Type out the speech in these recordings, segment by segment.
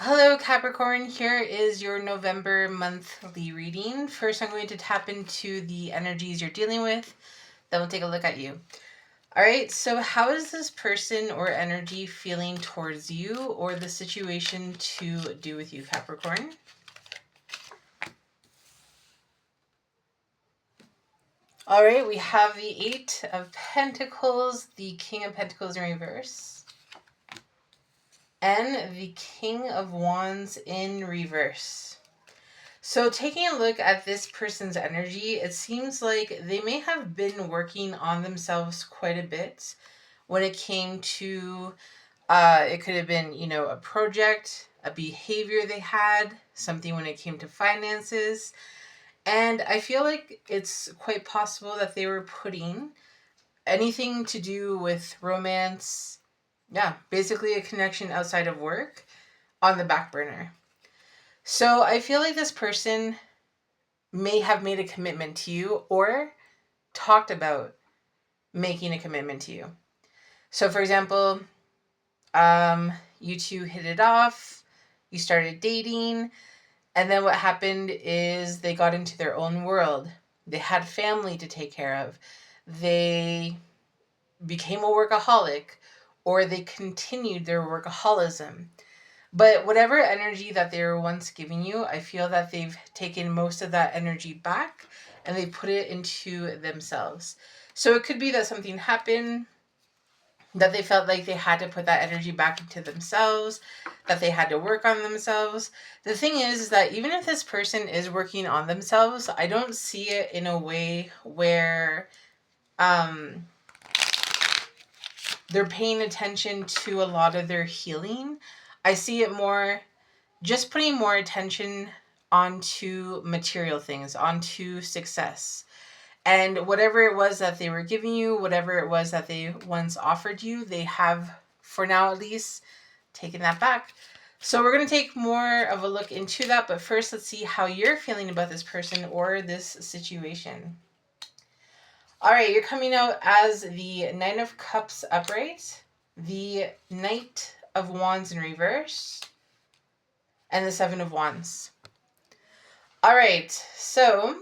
Hello, Capricorn. Here is your November monthly reading. First, I'm going to tap into the energies you're dealing with. Then we'll take a look at you. All right, so how is this person or energy feeling towards you or the situation to do with you, Capricorn? All right, we have the Eight of Pentacles, the King of Pentacles in reverse, and the King of Wands in reverse. So, taking a look at this person's energy, it seems like they may have been working on themselves quite a bit when it came to, it could have been, a project, a behavior they had, something when it came to finances. And I feel like it's quite possible that they were putting anything to do with romance, yeah, basically a connection outside of work, on the back burner. So I feel like this person may have made a commitment to you or talked about making a commitment to you. So, for example, you two hit it off, you started dating, and then what happened is they got into their own world. They had family to take care of. They became a workaholic, or they continued their workaholism. But whatever energy that they were once giving you, I feel that they've taken most of that energy back and they put it into themselves. So it could be that something happened, that they felt like they had to put that energy back into themselves, that they had to work on themselves. The thing is that even if this person is working on themselves, I don't see it in a way where they're paying attention to a lot of their healing. I see it more just putting more attention onto material things, onto success. And whatever it was that they were giving you, whatever it was that they once offered you, they have, for now at least, taken that back. So we're going to take more of a look into that. But first, let's see how you're feeling about this person or this situation. All right, you're coming out as the Nine of Cups upright, the Knight of Wands in reverse, and the Seven of Wands. All right, so,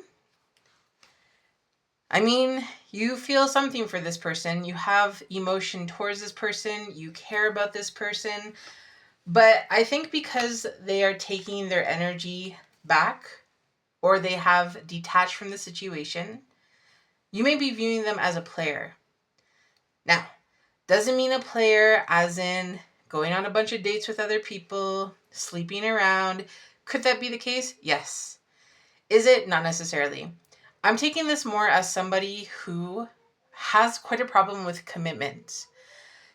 I mean, you feel something for this person. You have emotion towards this person. You care about this person. But I think because they are taking their energy back or they have detached from the situation, you may be viewing them as a player. Now, doesn't mean a player as in going on a bunch of dates with other people, sleeping around. Could that be the case? Yes. Is it? Not necessarily. I'm taking this more as somebody who has quite a problem with commitment.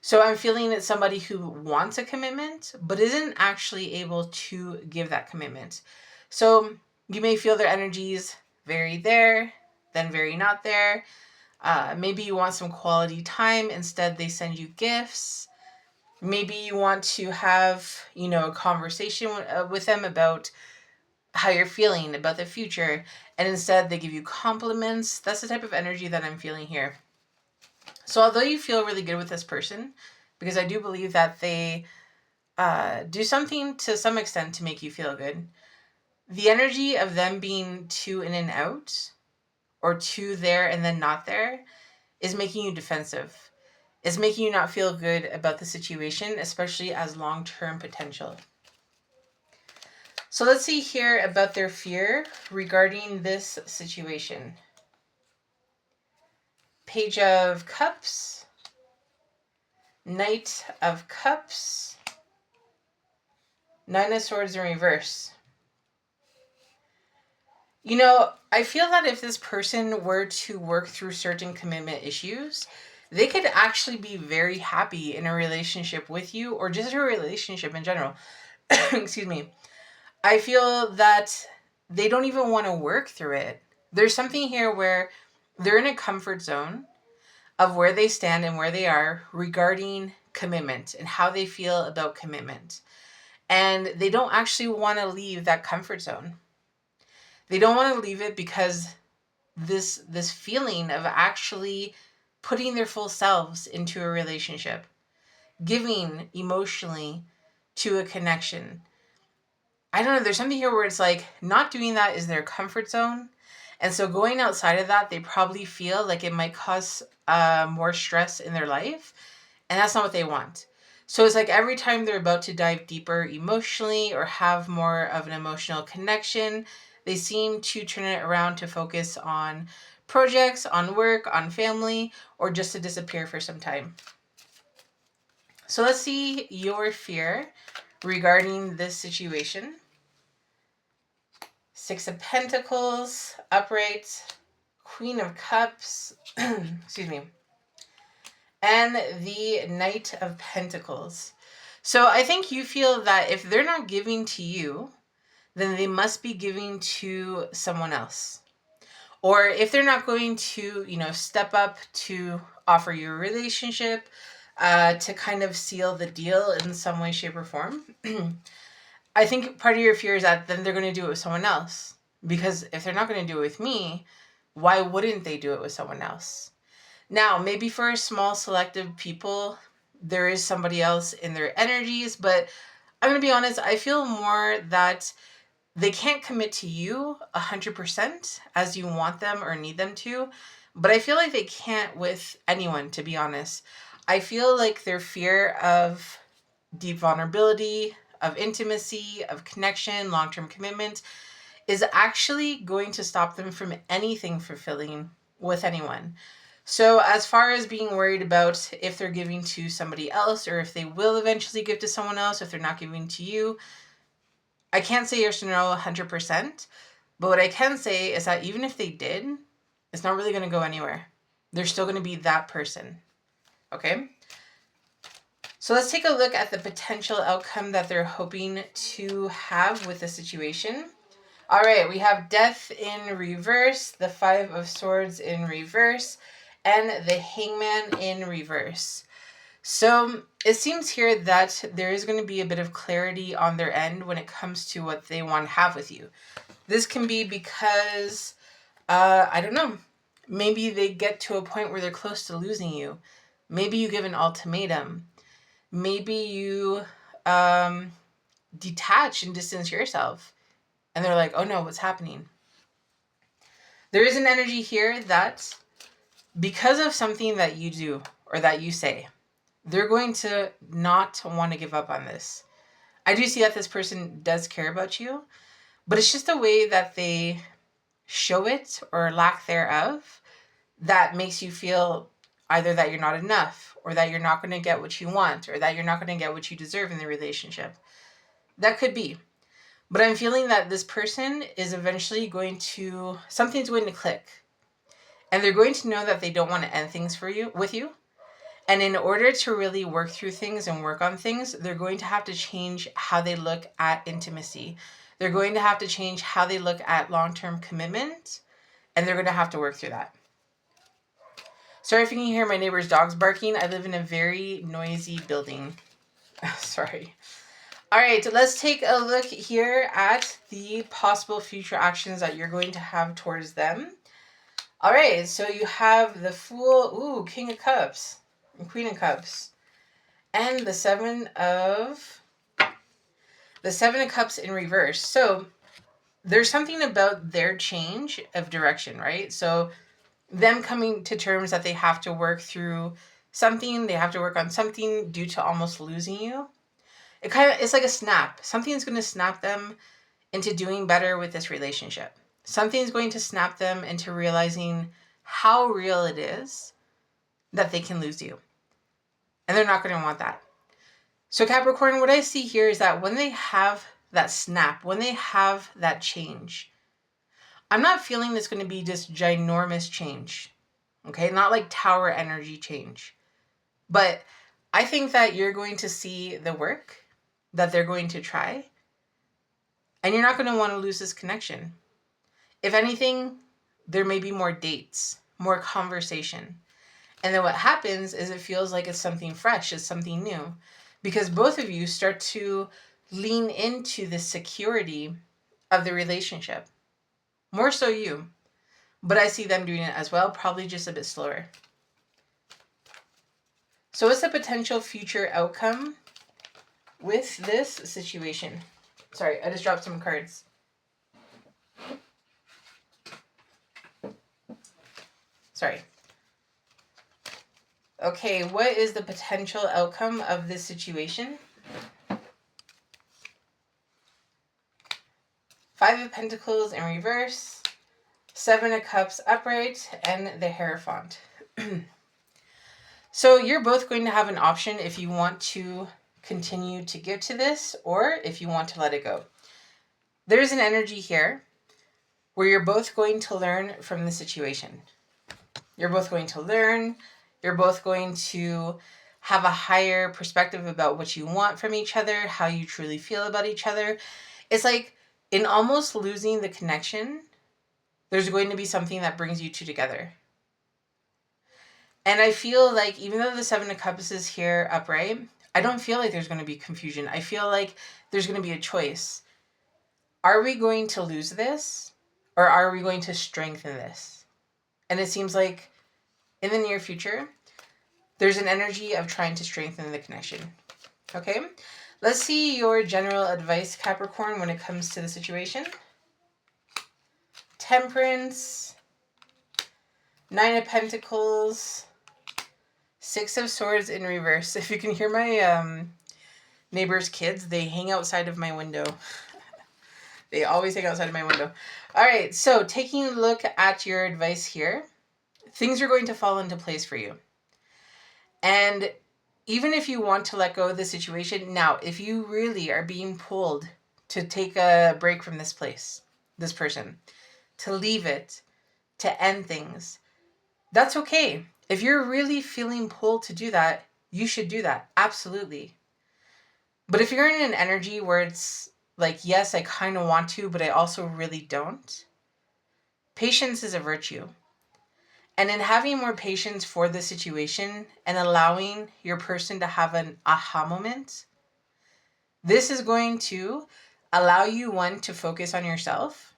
So I'm feeling it's somebody who wants a commitment, but isn't actually able to give that commitment. So you may feel their energies very there, then very not there. Maybe you want some quality time. Instead, they send you gifts. Maybe you want to have, a conversation with them about how you're feeling about the future, and instead they give you compliments. That's the type of energy that I'm feeling here. So although you feel really good with this person, because I do believe that they do something to some extent to make you feel good, the energy of them being too in and out or too there and then not there is making you defensive. Is making you not feel good about the situation, especially as long-term potential. So let's see here about their fear regarding this situation. Page of Cups, Knight of Cups, Nine of Swords in reverse. I feel that if this person were to work through certain commitment issues, they could actually be very happy in a relationship with you or just a relationship in general. Excuse me. I feel that they don't even want to work through it. There's something here where they're in a comfort zone of where they stand and where they are regarding commitment and how they feel about commitment. And they don't actually want to leave that comfort zone. They don't want to leave it because this feeling of actually putting their full selves into a relationship, giving emotionally to a connection, I don't know, there's something here where it's like not doing that is their comfort zone. And so going outside of that, they probably feel like it might cause more stress in their life. And that's not what they want. So it's like every time they're about to dive deeper emotionally or have more of an emotional connection, they seem to turn it around to focus on projects, on work, on family, or just to disappear for some time. So let's see your fear regarding this situation. Six of Pentacles, upright, Queen of Cups, excuse me, and the Knight of Pentacles. So I think you feel that if they're not giving to you, then they must be giving to someone else. Or if they're not going to, step up to offer you a relationship, to kind of seal the deal in some way, shape, or form, I think part of your fear is that then they're going to do it with someone else. Because if they're not going to do it with me, why wouldn't they do it with someone else? Now, maybe for small selective people, there is somebody else in their energies, but I'm going to be honest, I feel more that they can't commit to you 100% as you want them or need them to, but I feel like they can't with anyone, to be honest. I feel like their fear of deep vulnerability, of intimacy, of connection, long-term commitment is actually going to stop them from anything fulfilling with anyone. So as far as being worried about if they're giving to somebody else or if they will eventually give to someone else, if they're not giving to you, I can't say yes or no 100%, but what I can say is that even if they did, it's not really going to go anywhere. They're still going to be that person. Okay? So let's take a look at the potential outcome that they're hoping to have with the situation. All right, we have Death in reverse, the Five of Swords in reverse, and the Hangman in reverse. So it seems here that there is going to be a bit of clarity on their end when it comes to what they want to have with you. This can be because, I don't know, maybe they get to a point where they're close to losing you. Maybe you give an ultimatum. Maybe you detach and distance yourself. And they're like, oh no, what's happening? There is an energy here that because of something that you do or that you say, they're going to not want to give up on this. I do see that this person does care about you, but it's just a way that they show it or lack thereof that makes you feel either that you're not enough or that you're not going to get what you want or that you're not going to get what you deserve in the relationship. That could be. But I'm feeling that this person is eventually something's going to click. And they're going to know that they don't want to end things with you. And in order to really work through things and work on things, they're going to have to change how they look at intimacy. They're going to have to change how they look at long-term commitment. And they're going to have to work through that. Sorry if you can hear my neighbor's dogs barking. I live in a very noisy building. Sorry. All right, let's take a look here at the possible future actions that you're going to have towards them. All right, so you have the Fool, King of Cups, and Queen of Cups, and the Seven of Cups in reverse. So there's something about their change of direction, right? So them coming to terms that they have to work through something, they have to work on something due to almost losing you. It's like a snap. Something's going to snap them into doing better with this relationship. Something's going to snap them into realizing how real it is that they can lose you. And they're not going to want that. So Capricorn, what I see here is that when they have that snap, when they have that change, I'm not feeling it's going to be this ginormous change. Okay? Not like tower energy change. But I think that you're going to see the work that they're going to try. And you're not going to want to lose this connection. If anything, there may be more dates, more conversation. And then what happens is it feels like it's something fresh, it's something new. Because both of you start to lean into the security of the relationship. More so you. But I see them doing it as well, probably just a bit slower. So what's the potential future outcome with this situation? Sorry, I just dropped some cards. Sorry. Okay, what is the potential outcome of this situation? Five of Pentacles in reverse, Seven of Cups upright, and the Hierophant. So you're both going to have an option if you want to continue to give to this or if you want to let it go. There's an energy here where you're both going to learn from the situation. You're both going to learn. You're both going to have a higher perspective about what you want from each other, how you truly feel about each other. It's like in almost losing the connection, there's going to be something that brings you two together. And I feel like even though the Seven of Cups is here upright, I don't feel like there's going to be confusion. I feel like there's going to be a choice. Are we going to lose this or are we going to strengthen this? And it seems like in the near future, there's an energy of trying to strengthen the connection. Okay? Let's see your general advice, Capricorn, when it comes to the situation. Temperance, Nine of Pentacles, Six of Swords in reverse. If you can hear my neighbor's kids, they hang outside of my window. They always hang outside of my window. All right, so taking a look at your advice here, things are going to fall into place for you. And even if you want to let go of the situation, now, if you really are being pulled to take a break from this place, this person, to leave it, to end things, that's okay. If you're really feeling pulled to do that, you should do that. Absolutely. But if you're in an energy where it's like, yes, I kind of want to, but I also really don't, patience is a virtue. And in having more patience for the situation and allowing your person to have an aha moment, this is going to allow you, one, to focus on yourself,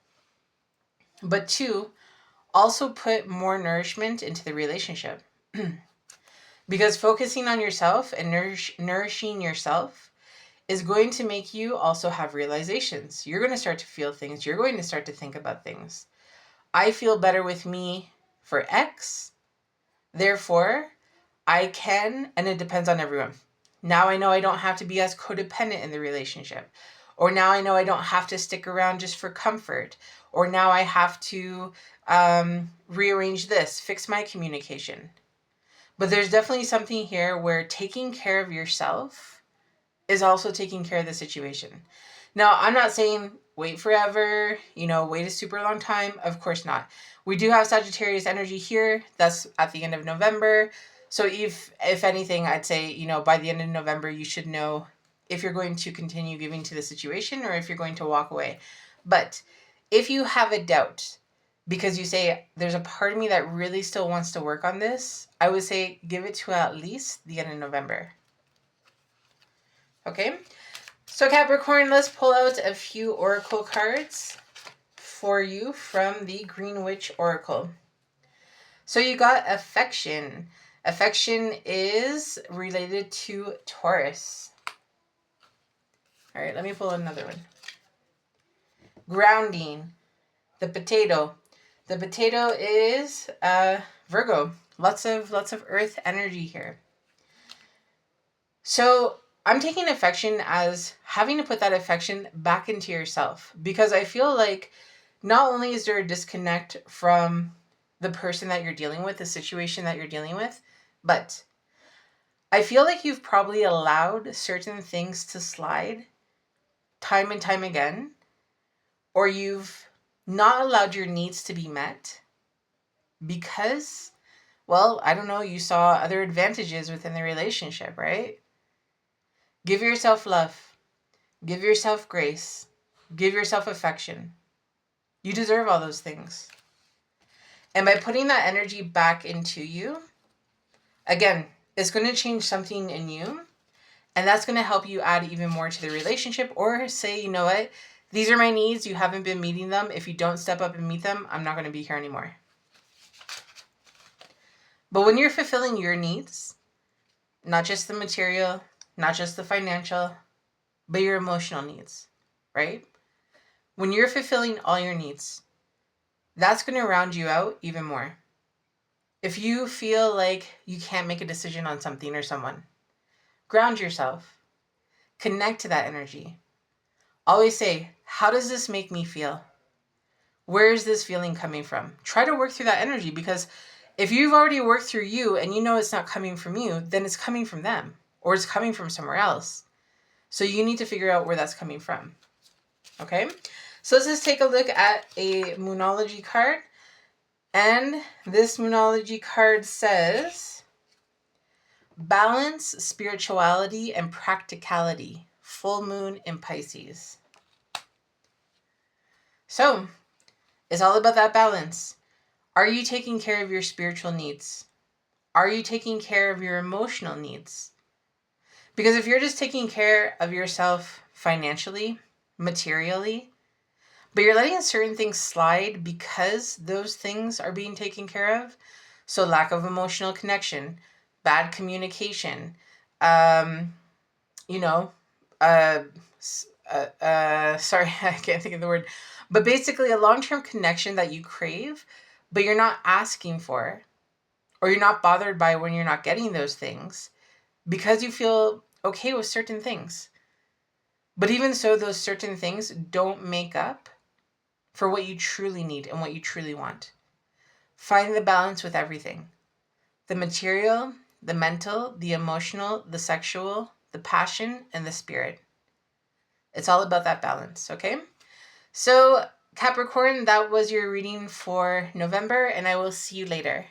but two, also put more nourishment into the relationship. Because focusing on yourself and nourishing yourself is going to make you also have realizations. You're going to start to feel things. You're going to start to think about things. I feel better with me for X. Therefore, I can, and it depends on everyone. Now I know I don't have to be as codependent in the relationship. Or now I know I don't have to stick around just for comfort. Or now I have to rearrange this, fix my communication. But there's definitely something here where taking care of yourself is also taking care of the situation. Now, I'm not saying wait forever, wait a super long time. Of course not. We do have Sagittarius energy here. That's at the end of November. So if anything, I'd say, by the end of November, you should know if you're going to continue giving to the situation or if you're going to walk away. But if you have a doubt, because you say, there's a part of me that really still wants to work on this, I would say give it to at least the end of November. Okay? So Capricorn, let's pull out a few oracle cards for you from the Green Witch Oracle. So you got affection. Affection is related to Taurus. All right, let me pull another one. Grounding. The potato. The potato is Virgo. Lots of earth energy here. So I'm taking affection as having to put that affection back into yourself, because I feel like not only is there a disconnect from the person that you're dealing with, the situation that you're dealing with, but I feel like you've probably allowed certain things to slide time and time again, or you've not allowed your needs to be met because, well, I don't know, you saw other advantages within the relationship, right? Give yourself love. Give yourself grace. Give yourself affection. You deserve all those things. And by putting that energy back into you, again, it's going to change something in you. And that's going to help you add even more to the relationship, or say, you know what, these are my needs. You haven't been meeting them. If you don't step up and meet them, I'm not going to be here anymore. But when you're fulfilling your needs, not just the material, not just the financial, but your emotional needs, right? When you're fulfilling all your needs, that's going to round you out even more. If you feel like you can't make a decision on something or someone, ground yourself. Connect to that energy. Always say, how does this make me feel? Where is this feeling coming from? Try to work through that energy, because if you've already worked through you and you know it's not coming from you, then it's coming from them or it's coming from somewhere else. So you need to figure out where that's coming from. Okay? So let's just take a look at a Moonology card. And this Moonology card says, balance, spirituality, and practicality. Full moon in Pisces. So it's all about that balance. Are you taking care of your spiritual needs? Are you taking care of your emotional needs? Because if you're just taking care of yourself financially, materially, but you're letting certain things slide because those things are being taken care of, so lack of emotional connection, bad communication, you know, sorry, I can't think of the word, but basically a long-term connection that you crave, but you're not asking for, or you're not bothered by when you're not getting those things because you feel okay with certain things. But even so, those certain things don't make up for what you truly need and what you truly want. Find the balance with everything. The material, the mental, the emotional, the sexual, the passion, and the spirit. It's all about that balance, okay? So, Capricorn, that was your reading for November, and I will see you later.